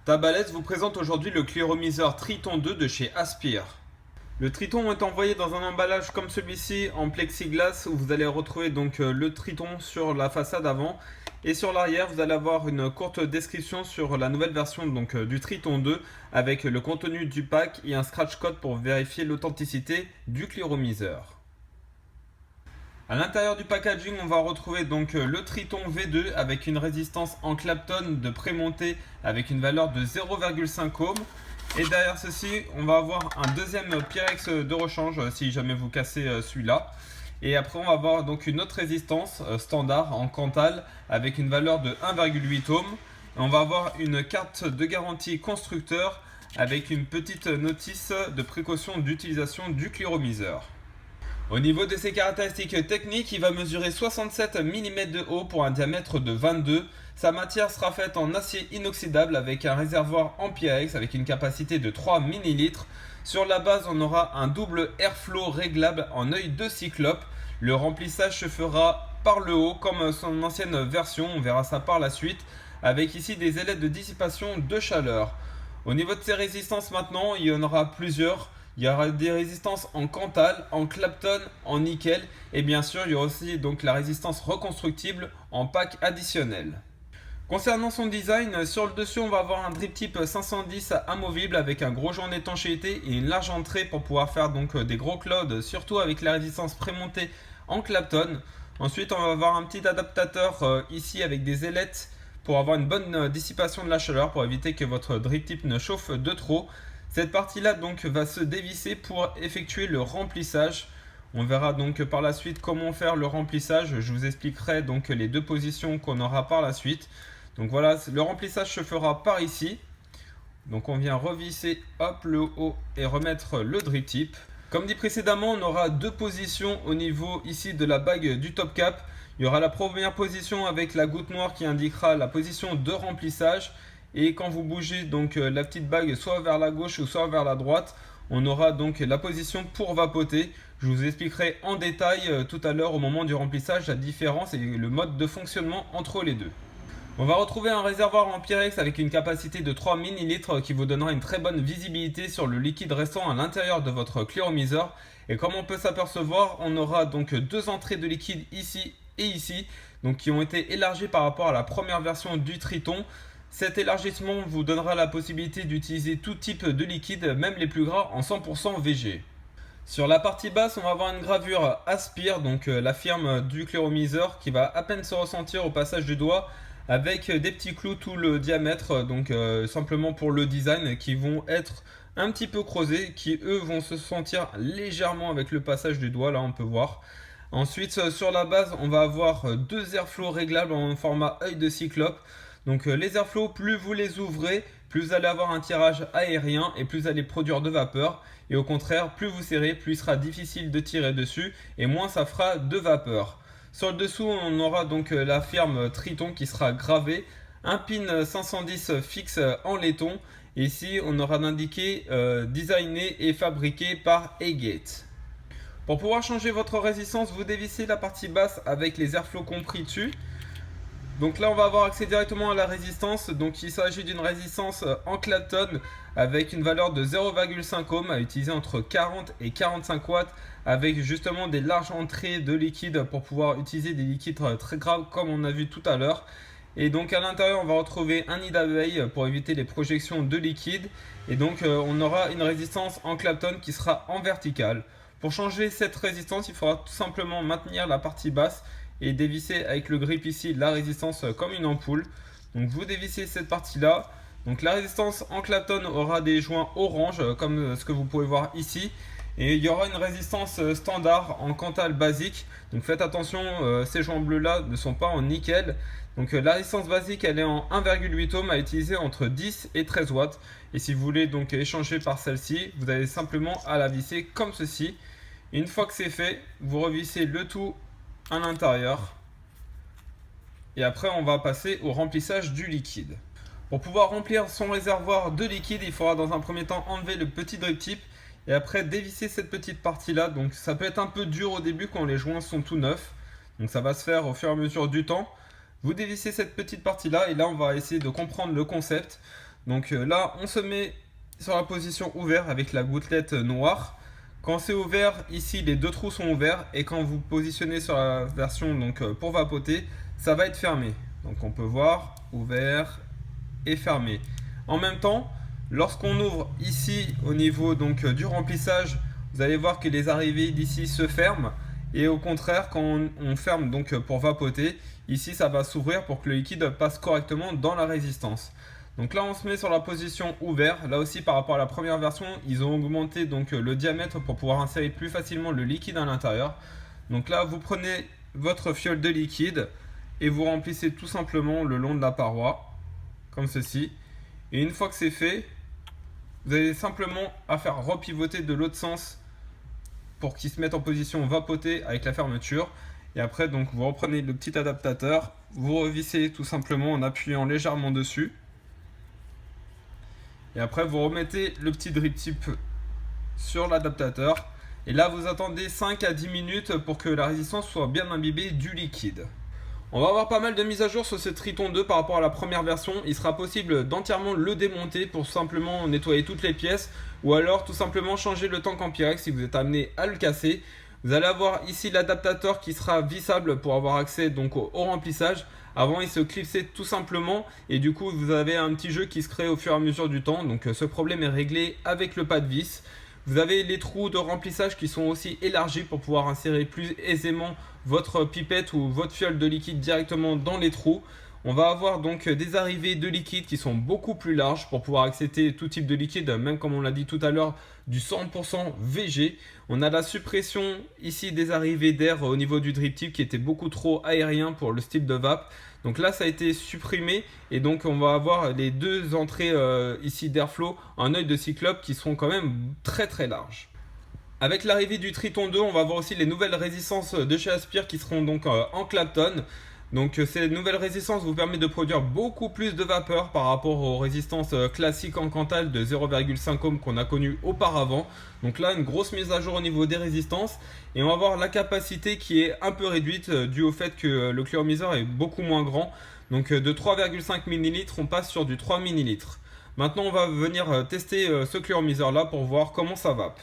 Tabalès vous présente aujourd'hui le cléromiseur Triton 2 de chez Aspire. Le Triton est envoyé dans un emballage comme celui-ci en plexiglas où vous allez retrouver donc le Triton sur la façade avant et sur l'arrière vous allez avoir une courte description sur la nouvelle version donc du Triton 2 avec le contenu du pack et un scratch code pour vérifier l'authenticité du cléromiseur. À l'intérieur du packaging, on va retrouver donc le Triton V2 avec une résistance en Clapton de prémonté avec une valeur de 0,5 ohm. Et derrière ceci, on va avoir un deuxième Pyrex de rechange si jamais vous cassez celui-là. Et après, on va avoir donc une autre résistance standard en Cantal avec une valeur de 1,8 ohm. Et on va avoir une carte de garantie constructeur avec une petite notice de précaution d'utilisation du cléromiseur. Au niveau de ses caractéristiques techniques, il va mesurer 67 mm de haut pour un diamètre de 22. Sa matière sera faite en acier inoxydable avec un réservoir en Pyrex avec une capacité de 3 ml. Sur la base, on aura un double airflow réglable en œil de cyclope. Le remplissage se fera par le haut comme son ancienne version, on verra ça par la suite, avec ici des ailettes de dissipation de chaleur. Au niveau de ses résistances maintenant, il y en aura plusieurs. Il y aura des résistances en Cantal, en Clapton, en nickel et bien sûr il y aura aussi donc la résistance reconstructible en pack additionnel. Concernant son design, sur le dessus on va avoir un drip type 510 amovible avec un gros joint d'étanchéité et une large entrée pour pouvoir faire donc des gros clouds, surtout avec la résistance prémontée en Clapton. Ensuite on va avoir un petit adaptateur ici avec des ailettes pour avoir une bonne dissipation de la chaleur pour éviter que votre drip type ne chauffe de trop. Cette partie-là donc va se dévisser pour effectuer le remplissage. On verra donc par la suite comment faire le remplissage. Je vous expliquerai donc les deux positions qu'on aura par la suite. Donc voilà, le remplissage se fera par ici. Donc on vient revisser hop le haut et remettre le drip tip. Comme dit précédemment, on aura deux positions au niveau ici de la bague du top cap. Il y aura la première position avec la goutte noire qui indiquera la position de remplissage. Et quand vous bougez donc la petite bague soit vers la gauche ou soit vers la droite, on aura donc la position pour vapoter. Je vous expliquerai en détail tout à l'heure au moment du remplissage la différence et le mode de fonctionnement entre les deux. On va retrouver un réservoir en Pyrex avec une capacité de 3 ml qui vous donnera une très bonne visibilité sur le liquide restant à l'intérieur de votre cléromiseur. Et comme on peut s'apercevoir, on aura donc deux entrées de liquide ici et ici, donc qui ont été élargies par rapport à la première version du Triton. Cet élargissement vous donnera la possibilité d'utiliser tout type de liquide, même les plus gras en 100% VG. Sur la partie basse, on va avoir une gravure Aspire, donc la firme du cléromiseur, qui va à peine se ressentir au passage du doigt, avec des petits clous tout le diamètre, donc simplement pour le design, qui vont être un petit peu creusés, qui eux vont se sentir légèrement avec le passage du doigt, là on peut voir. Ensuite, sur la base, on va avoir deux airflows réglables en format œil de cyclope. Donc les airflows, plus vous les ouvrez, plus vous allez avoir un tirage aérien et plus vous allez produire de vapeur. Et au contraire, plus vous serrez, plus il sera difficile de tirer dessus et moins ça fera de vapeur. Sur le dessous, on aura donc la firme Triton qui sera gravée, un pin 510 fixe en laiton. Et ici, on aura indiqué designé et fabriqué par Agate. Pour pouvoir changer votre résistance, vous dévissez la partie basse avec les airflows compris dessus. Donc là on va avoir accès directement à la résistance, donc il s'agit d'une résistance en Clapton avec une valeur de 0,5 ohm à utiliser entre 40 et 45 watts avec justement des larges entrées de liquide pour pouvoir utiliser des liquides très gras comme on a vu tout à l'heure. Et donc à l'intérieur on va retrouver un nid d'abeille pour éviter les projections de liquide et donc on aura une résistance en Clapton qui sera en verticale. Pour changer cette résistance il faudra tout simplement maintenir la partie basse et dévisser avec le grip ici la résistance comme une ampoule. Donc vous dévissez cette partie là. Donc la résistance en Clapton aura des joints orange comme ce que vous pouvez voir ici. Et il y aura une résistance standard en Cantal basique. Donc faites attention, ces joints bleus là ne sont pas en nickel. Donc la résistance basique elle est en 1,8 ohm à utiliser entre 10 et 13 watts. Et si vous voulez donc échanger par celle-ci, vous avez simplement à la visser comme ceci. Et une fois que c'est fait, vous revissez le tout à l'intérieur et après on va passer au remplissage du liquide. Pour pouvoir remplir son réservoir de liquide, il faudra dans un premier temps enlever le petit drip tip et après dévisser cette petite partie là. Donc ça peut être un peu dur au début quand les joints sont tout neufs, donc ça va se faire au fur et à mesure du temps. Vous dévissez cette petite partie là et là on va essayer de comprendre le concept. Donc là, on se met sur la position ouvert avec la gouttelette noire. Quand c'est ouvert, ici les deux trous sont ouverts et quand vous positionnez sur la version pour vapoter, ça va être fermé. Donc on peut voir ouvert et fermé. En même temps, lorsqu'on ouvre ici au niveau du remplissage, vous allez voir que les arrivées d'ici se ferment. Et au contraire, quand on ferme pour vapoter, ici ça va s'ouvrir pour que le liquide passe correctement dans la résistance. Donc là on se met sur la position ouvert. Là aussi par rapport à la première version, ils ont augmenté le diamètre pour pouvoir insérer plus facilement le liquide à l'intérieur. Donc là vous prenez votre fiole de liquide et vous remplissez tout simplement le long de la paroi, comme ceci. Et une fois que c'est fait, vous avez simplement à faire repivoter de l'autre sens pour qu'il se mette en position vapoter avec la fermeture. Et après vous reprenez le petit adaptateur, vous revissez tout simplement en appuyant légèrement dessus. Et après vous remettez le petit drip tip sur l'adaptateur. Et là vous attendez 5 à 10 minutes pour que la résistance soit bien imbibée du liquide. On va avoir pas mal de mises à jour sur ce Triton 2 par rapport à la première version. Il sera possible d'entièrement le démonter pour simplement nettoyer toutes les pièces ou alors tout simplement changer le tank en Pyrex si vous êtes amené à le casser. Vous allez avoir ici l'adaptateur qui sera vissable pour avoir accès au remplissage. Avant il se clipsait tout simplement et du coup vous avez un petit jeu qui se crée au fur et à mesure du temps. Donc ce problème est réglé avec le pas de vis. Vous avez les trous de remplissage qui sont aussi élargis pour pouvoir insérer plus aisément votre pipette ou votre fiole de liquide directement dans les trous. On va avoir des arrivées de liquide qui sont beaucoup plus larges pour pouvoir accepter tout type de liquide, même comme on l'a dit tout à l'heure, du 100% VG. On a la suppression ici des arrivées d'air au niveau du drip tip qui était beaucoup trop aérien pour le style de vape. Donc là ça a été supprimé et donc on va avoir les deux entrées ici d'airflow en œil de cyclope qui seront quand même très très larges. Avec l'arrivée du Triton 2, on va avoir aussi les nouvelles résistances de chez Aspire qui seront en Clapton. Donc ces nouvelles résistances vous permettent de produire beaucoup plus de vapeur par rapport aux résistances classiques en Cantal de 0,5 ohm qu'on a connues auparavant. Donc là une grosse mise à jour au niveau des résistances et on va voir la capacité qui est un peu réduite dû au fait que le chloromiseur est beaucoup moins grand. Donc de 3,5 ml on passe sur du 3 ml. Maintenant on va venir tester ce chloromiseur là pour voir comment ça vape.